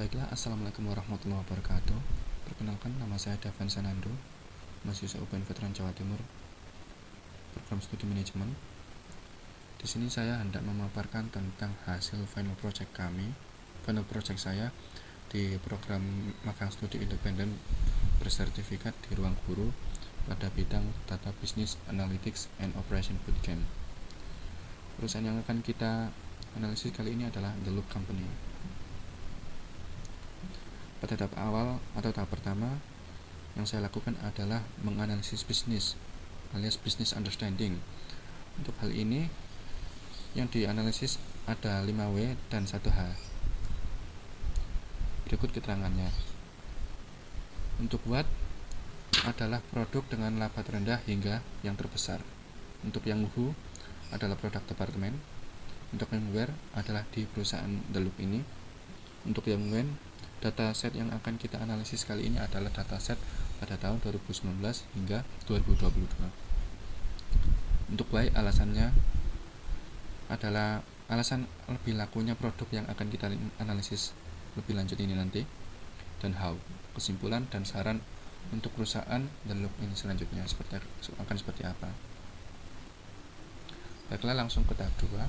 Baiklah, Assalamualaikum warahmatullahi wabarakatuh. Perkenalkan, nama saya Davan Sanando, mahasiswa UPN Veteran Jawa Timur, program studi manajemen. Di sini saya hendak memaparkan tentang hasil final project saya di program magang studi independen bersertifikat di ruang guru pada bidang Data Business Analytics and Operation Bootcamp. Perusahaan yang akan kita analisis kali ini adalah The Loop Company. Pada tahap awal atau tahap pertama yang saya lakukan adalah menganalisis bisnis alias business understanding. Untuk hal ini yang dianalisis ada 5W dan 1H. Berikut keterangannya. Untuk what adalah produk dengan laba rendah hingga yang terbesar. Untuk yang who adalah produk departemen. Untuk yang where adalah di perusahaan The Loop ini. Untuk yang when, dataset yang akan kita analisis kali ini adalah dataset pada tahun 2019 hingga 2022. Untuk why, alasannya adalah alasan lebih lakunya produk yang akan kita analisis lebih lanjut ini nanti. Dan how, kesimpulan dan saran untuk perusahaan dan loop ini selanjutnya akan seperti apa. Baiklah, langsung ke tahap 2.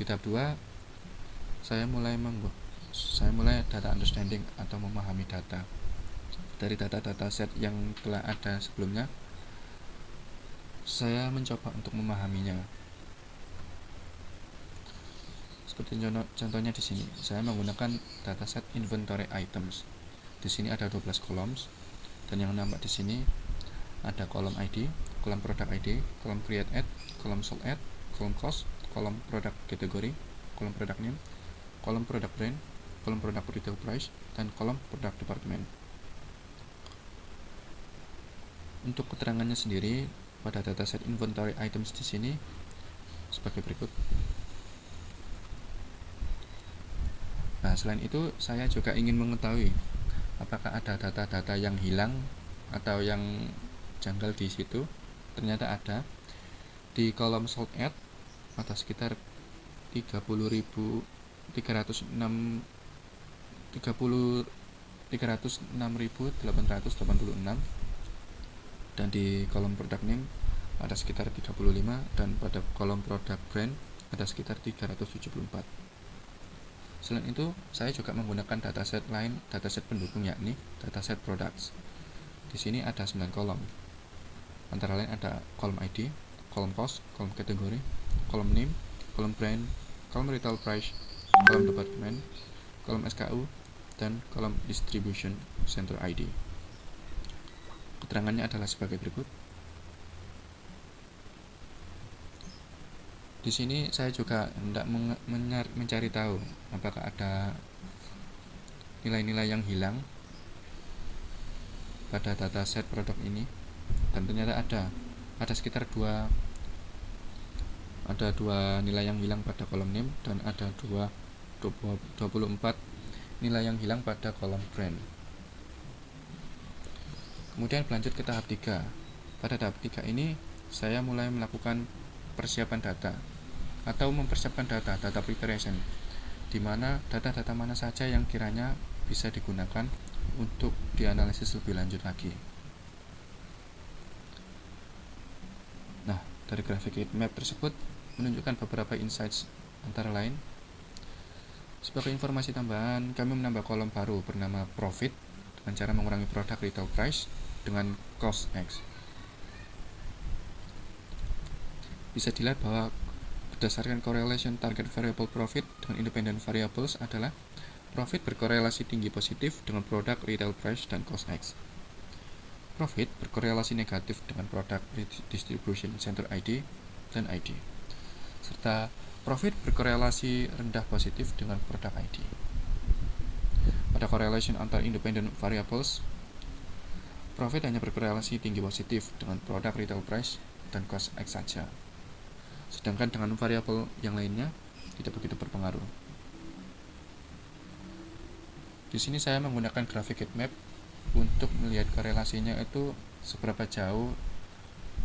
Di tahap 2 saya mulai data understanding atau memahami data. Dari data set yang telah ada sebelumnya, saya mencoba untuk memahaminya. Seperti contohnya di sini, saya menggunakan dataset inventory items. Di sini ada 12 columns, dan yang nampak di sini ada kolom ID, kolom product ID, kolom create ad, kolom sold ad, kolom cost, kolom product category, kolom product name, kolom product brand, kolom produk retail price, dan kolom produk department. Untuk keterangannya sendiri pada dataset inventory items di sini sebagai berikut. Nah, selain itu saya juga ingin mengetahui apakah ada data-data yang hilang atau yang janggal di situ. Ternyata ada. Di kolom sold ad ada sekitar 306.886, dan di kolom product name ada sekitar 35, dan pada kolom product brand ada sekitar 374. Selain itu, saya juga menggunakan dataset lain, dataset pendukung, yakni dataset products. Di sini ada 9 kolom. Antara lain ada kolom ID, kolom cost, kolom kategori, kolom name, kolom brand, kolom retail price, kolom department, kolom SKU, dan kolom distribution center ID. Keterangannya adalah sebagai berikut. Di sini saya juga hendak mencari tahu apakah ada nilai-nilai yang hilang pada dataset produk ini, dan ternyata ada sekitar dua nilai yang hilang pada kolom name, dan ada 24 nilai yang hilang pada kolom brand. Kemudian berlanjut ke tahap 3. Pada tahap 3 ini saya mulai melakukan persiapan data atau mempersiapkan data preparation, di mana data-data mana saja yang kiranya bisa digunakan untuk dianalisis lebih lanjut lagi. Nah, dari grafik heatmap tersebut menunjukkan beberapa insights, antara lain sebagai informasi tambahan, kami menambah kolom baru bernama profit dengan cara mengurangi produk retail price dengan cost X. Bisa dilihat bahwa berdasarkan correlation target variable profit dengan independent variables adalah profit berkorelasi tinggi positif dengan produk retail price dan cost X. Profit berkorelasi negatif dengan produk distribution center ID dan ID, serta profit berkorelasi rendah positif dengan produk ID. Pada correlation antar independent variables, profit hanya berkorelasi tinggi positif dengan produk retail price dan cost X saja. Sedangkan dengan variabel yang lainnya tidak begitu berpengaruh. Di sini saya menggunakan grafik heatmap untuk melihat korelasinya itu seberapa jauh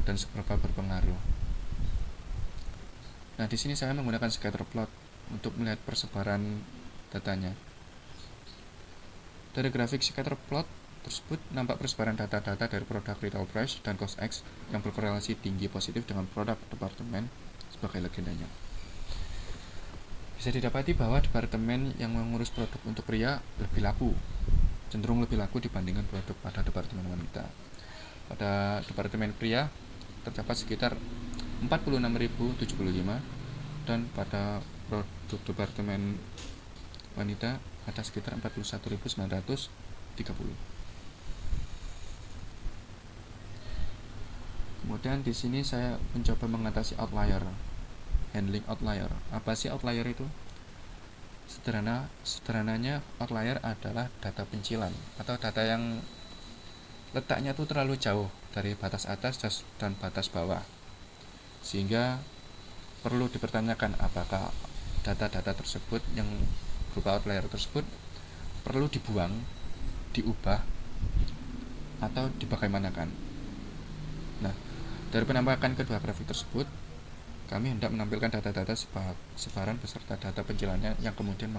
dan seberapa berpengaruh. Nah, di sini saya menggunakan scatter plot untuk melihat persebaran datanya. Dari grafik scatter plot tersebut nampak persebaran data-data dari produk retail price dan cost X yang berkorelasi tinggi positif dengan produk departemen sebagai legendanya. Bisa didapati bahwa departemen yang mengurus produk untuk pria cenderung lebih laku dibandingkan produk pada departemen wanita. Pada departemen pria terdapat sekitar 46.075 dan pada produk departemen wanita ada sekitar 41.930. Kemudian di sini saya mencoba mengatasi outlier, handling outlier. Apa sih outlier itu? Sederhananya outlier adalah data pencilan atau data yang letaknya tuh terlalu jauh dari batas atas dan batas bawah, sehingga perlu dipertanyakan apakah data-data tersebut yang berupa outlier tersebut perlu dibuang, diubah, atau dibagaimanakan. Nah, dari penampakan kedua grafik tersebut, kami hendak menampilkan data-data sebaran beserta data pencilannya yang kemudian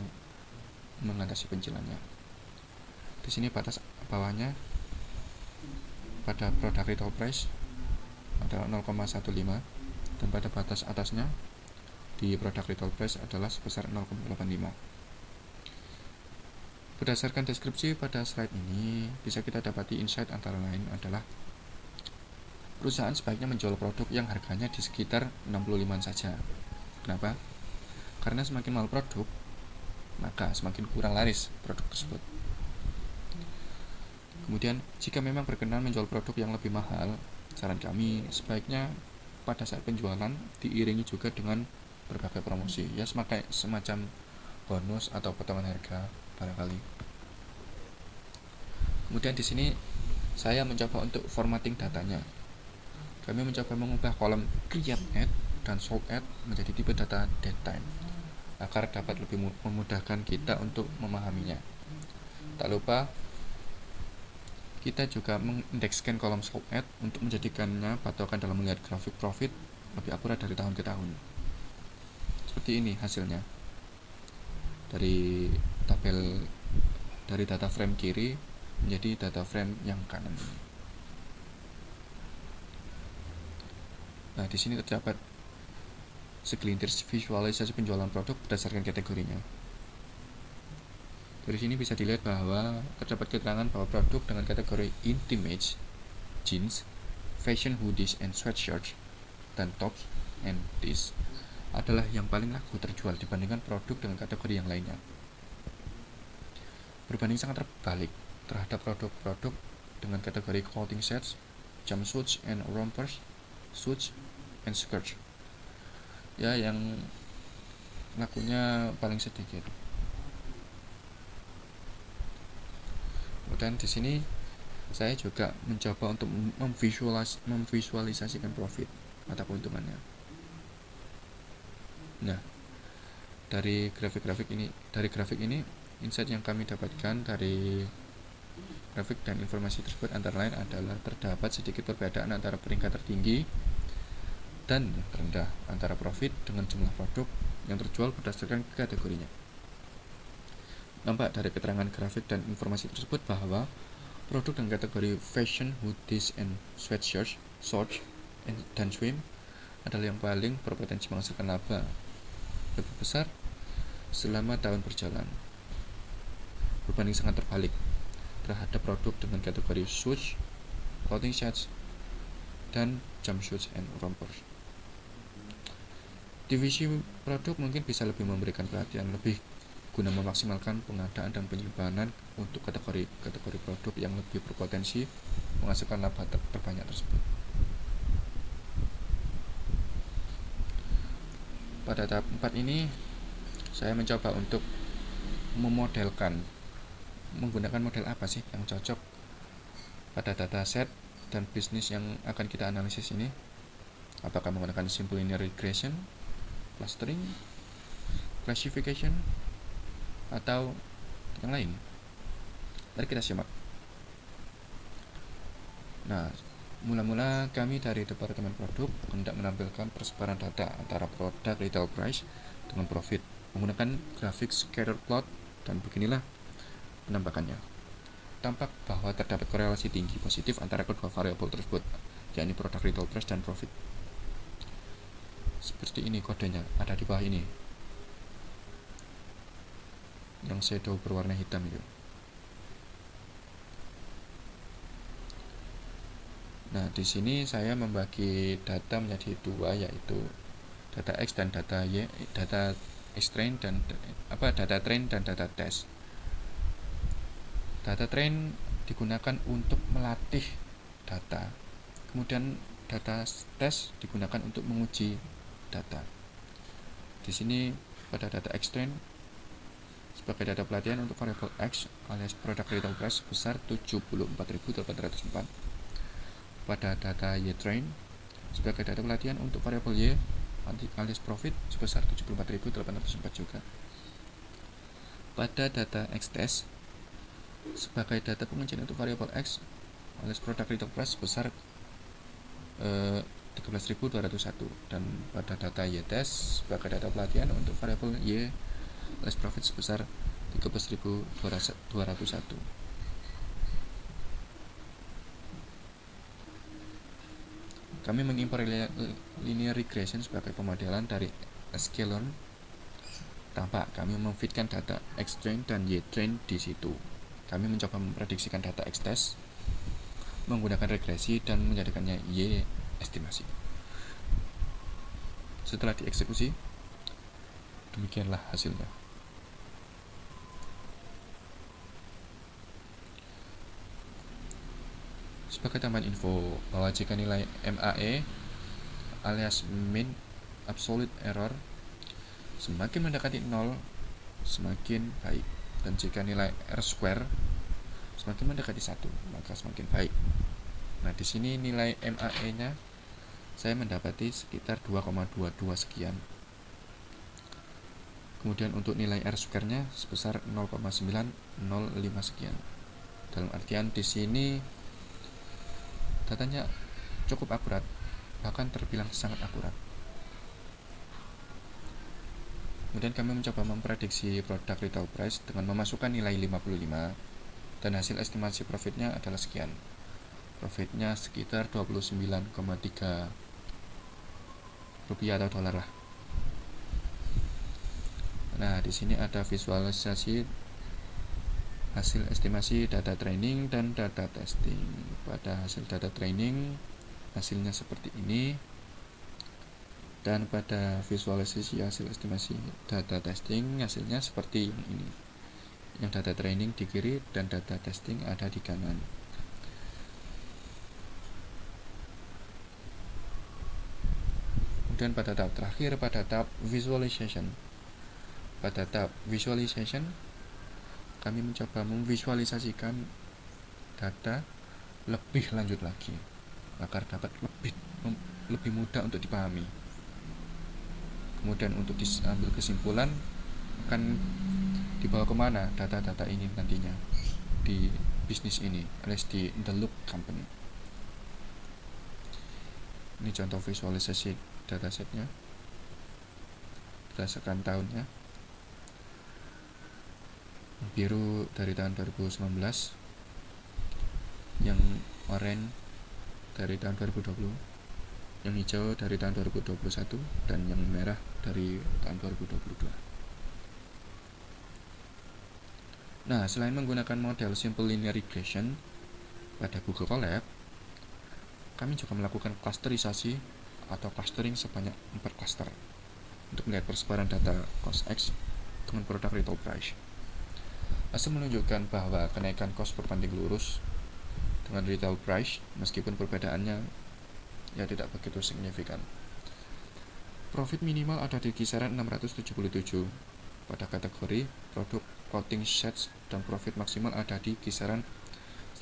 mengatasi pencilannya. Di sini batas bawahnya pada produk retail price adalah 0,15 dan pada batas atasnya di produk retail price adalah sebesar 0,85. Berdasarkan deskripsi pada slide ini, bisa kita dapati insight antara lain adalah perusahaan sebaiknya menjual produk yang harganya di sekitar 65-an saja. Kenapa? Karena semakin mahal produk, maka semakin kurang laris produk tersebut. Kemudian, jika memang berkenan menjual produk yang lebih mahal, saran kami sebaiknya pada saat penjualan diiringi juga dengan berbagai promosi, ya semacam bonus atau potongan harga barangkali. Kemudian di sini saya mencoba untuk formatting datanya. Kami mencoba mengubah kolom create ad dan sold ad menjadi tipe data datetime agar dapat lebih memudahkan kita untuk memahaminya. Tak lupa kita juga mengindekskan kolom sold ad untuk menjadikannya patokan dalam melihat grafik profit lebih akurat dari tahun ke tahun. Seperti ini hasilnya. Dari data frame kiri menjadi data frame yang kanan. Nah, di sini terdapat segelintir visualisasi penjualan produk berdasarkan kategorinya. Dari sini bisa dilihat bahwa terdapat keterangan bahwa produk dengan kategori intimates, jeans, fashion hoodies and sweatshirts, dan tops and tees adalah yang paling laku terjual dibandingkan produk dengan kategori yang lainnya. Berbanding sangat terbalik terhadap produk-produk dengan kategori clothing sets, jumpsuits and rompers, suits and skirts, ya yang lakunya paling sedikit. Dan di sini saya juga mencoba untuk memvisualisasikan profit atau keuntungannya. Nah, dari grafik ini insight yang kami dapatkan dari grafik dan informasi tersebut antara lain adalah terdapat sedikit perbedaan antara peringkat tertinggi dan rendah antara profit dengan jumlah produk yang terjual berdasarkan kategorinya. Nampak dari keterangan grafik dan informasi tersebut bahwa produk dengan kategori fashion, hoodies, and sweatshirts, shorts, dan swim adalah yang paling berpotensi menghasilkan laba lebih besar selama tahun berjalan. Berbanding sangat terbalik terhadap produk dengan kategori suits, clothing sets, dan jumpsuits and rompers. Divisi produk mungkin bisa lebih memberikan perhatian lebih guna memaksimalkan pengadaan dan penyimpanan untuk kategori produk yang lebih berpotensi menghasilkan laba terbanyak tersebut. Pada tahap 4 ini saya mencoba untuk memodelkan menggunakan model apa sih yang cocok pada dataset dan bisnis yang akan kita analisis ini. Apakah menggunakan simple linear regression, clustering, classification, atau yang lain? Mari kita simak. Nah, mula-mula kami dari Departemen Produk hendak menampilkan persebaran data antara produk retail price dengan profit menggunakan grafik scatter plot, dan beginilah penampakannya. tampak bahwa terdapat korelasi tinggi positif antara kedua variabel tersebut, yakni produk retail price dan profit. Seperti ini kodenya, ada di bawah ini, yang shadow berwarna hitam itu. Nah, di sini saya membagi data menjadi dua, yaitu data X dan data Y, data X train dan data train dan data test. Data train digunakan untuk melatih data, kemudian data test digunakan untuk menguji data. Di sini pada data X train sebagai data pelatihan untuk variabel X alias produk retail price sebesar 74.804. Pada data Y train sebagai data pelatihan untuk variabel Y alias profit sebesar 74.804 juga. Pada data X test sebagai data pengujian untuk variabel X alias produk retail price sebesar 13.201, dan pada data Y test sebagai data pelatihan untuk variabel Y alias profit sebesar 13.201. Kami mengimpor linear regression sebagai pemodelan dari sklearn. Tampak kami memfitkan data X train dan Y train di situ. Kami mencoba memprediksikan data X test menggunakan regresi dan menjadikannya Y estimasi. Setelah dieksekusi, demikianlah hasilnya. Sebagai tambahan info bahwa jika nilai MAE alias mean absolute error semakin mendekati 0, semakin baik, dan jika nilai R square semakin mendekati 1, maka semakin baik. Nah, di sini nilai MAE-nya saya mendapati sekitar 2,22 sekian. Kemudian untuk nilai R square-nya sebesar 0,905 sekian. Dalam artian di sini datanya cukup akurat, bahkan terbilang sangat akurat. Kemudian kami mencoba memprediksi produk retail price dengan memasukkan nilai 55, dan hasil estimasi profitnya adalah sekian. Profitnya sekitar 29,3 rupiah atau dolar lah. Nah, di sini ada visualisasi hasil estimasi data training dan data testing. Pada hasil data training hasilnya seperti ini, dan pada visualisasi hasil estimasi data testing hasilnya seperti ini. Yang data training di kiri dan data testing ada di kanan. Kemudian pada tahap terakhir, pada tahap visualization. Pada tahap visualization kami mencoba memvisualisasikan data lebih lanjut lagi agar dapat lebih mudah untuk dipahami. Kemudian untuk diambil kesimpulan akan dibawa kemana data-data ini nantinya di bisnis ini, alias di The Loop Company. Ini contoh visualisasi datasetnya berdasarkan tahunnya. Biru dari tahun 2019, yang oranye dari tahun 2020, yang hijau dari tahun 2021, dan yang merah dari tahun 2022. Nah, selain menggunakan model simple linear regression pada Google Colab, kami juga melakukan clusterisasi atau clustering sebanyak 4 cluster untuk melihat persebaran data cost X dengan produk retail price. Hasil menunjukkan bahwa kenaikan cost berbanding lurus dengan retail price, meskipun perbedaannya tidak begitu signifikan. Profit minimal ada di kisaran 677 pada kategori produk clothing sets, dan profit maksimal ada di kisaran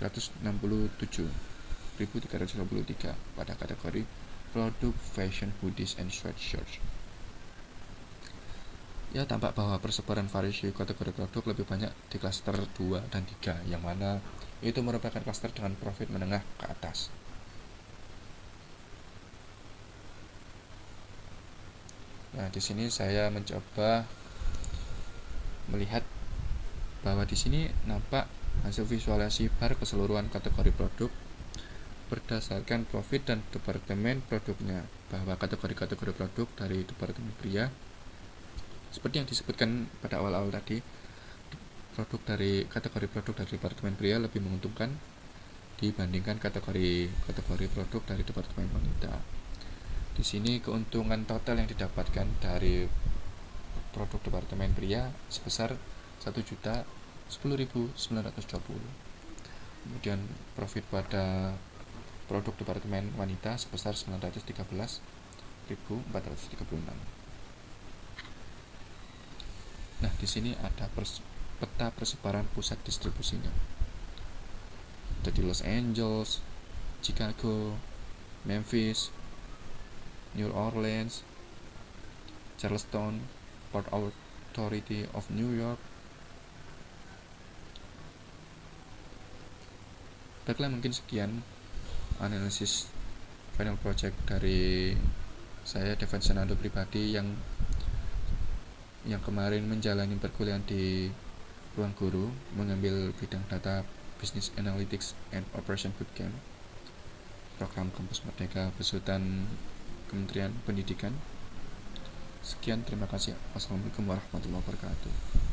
167.353 pada kategori produk fashion hoodies and sweatshirts. Ya, tampak bahwa persebaran variasi kategori produk lebih banyak di klaster 2 dan 3, yang mana itu merupakan klaster dengan profit menengah ke atas. Nah, di sini saya mencoba melihat bahwa di sini nampak hasil visualisasi bar keseluruhan kategori produk berdasarkan profit dan departemen produknya, bahwa kategori-kategori produk dari departemen pria seperti yang disebutkan pada awal-awal tadi, kategori produk dari departemen pria lebih menguntungkan dibandingkan kategori produk dari departemen wanita. Di sini keuntungan total yang didapatkan dari produk departemen pria sebesar 1.010.920. Kemudian profit pada produk departemen wanita sebesar 913.436. Nah, di sini ada peta persebaran pusat distribusinya. Jadi Los Angeles, Chicago, Memphis, New Orleans, Charleston, Port Authority of New York. Baiklah, mungkin sekian analisis final project dari saya, Devan Senando pribadi, yang kemarin menjalani perkuliahan di Ruang Guru mengambil bidang data Business Analytics and Operation Bootcamp program Kampus Merdeka besutan Kementerian Pendidikan. Sekian, terima kasih. Wassalamualaikum warahmatullahi wabarakatuh.